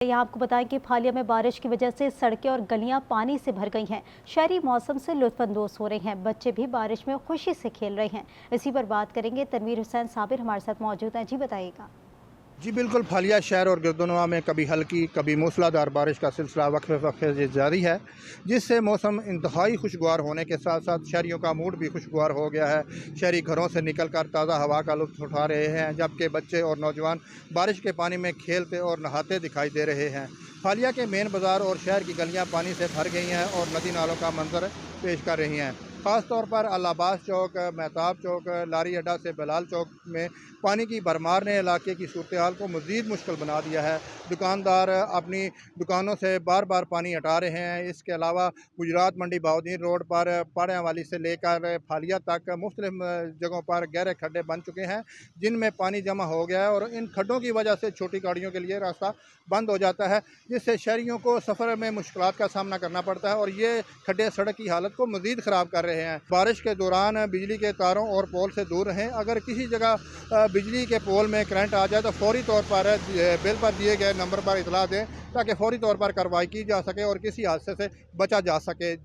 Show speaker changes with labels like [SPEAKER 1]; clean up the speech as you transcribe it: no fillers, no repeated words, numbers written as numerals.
[SPEAKER 1] यहाँ आपको बताएं कि फालिया में बारिश की वजह से सड़कें और गलियां पानी से भर गई हैं। शहरी मौसम से लुत्फानंदोज हो रहे हैं। बच्चे भी बारिश में खुशी से खेल रहे हैं। इसी पर बात करेंगे। तनवीर हुसैन साबिर हमारे साथ मौजूद हैं। जी बताइएगा।
[SPEAKER 2] जी बिल्कुल, फालिया शहर और गिरदोनवा में कभी हल्की कभी मूसलाधार बारिश का सिलसिला वक्फे से जारी है, जिससे मौसम इंतहाई खुशगवार होने के साथ साथ शहरियों का मूड भी खुशगवार हो गया है। शहरी घरों से निकलकर ताज़ा हवा का लुत्फ़ उठा रहे हैं, जबकि बच्चे और नौजवान बारिश के पानी में खेलते और नहाते दिखाई दे रहे हैं। फालिया के मेन बाज़ार और शहर की गलियाँ पानी से भर गई हैं और नदी नालों का मंजर पेश कर रही हैं। ख़ास तौर पर अल्लाहबास चौक, मेहताब चौक, लारी अड्डा से बलाल चौक में पानी की भरमार ने इलाके की सूरत हाल को मज़ीद मुश्किल बना दिया है। दुकानदार अपनी दुकानों से बार बार पानी हटा रहे हैं। इसके अलावा गुजरात मंडी बहाउद्दीन रोड पर पाड़ियाँ वाली से लेकर फालिया तक मुख्तलिफ जगहों पर गहरे खड्डे बन चुके हैं, जिनमें पानी जमा हो गया है और इन खड्डों की वजह से छोटी गाड़ियों के लिए रास्ता बंद हो जाता है, जिससे शहरियों को सफ़र में मुश्किलात का सामना करना पड़ता है और ये खड्डे सड़क की हालत को मज़ीद ख़राब कर रहे हैं। बारिश के दौरान बिजली के तारों और पोल से दूर रहें। अगर किसी जगह बिजली के पोल में करंट आ जाए तो फौरी तौर पर बिल पर दिए गए नंबर पर इतला दें, ताकि फौरी तौर पर कार्रवाई की जा सके और किसी हादसे से बचा जा सके। जी।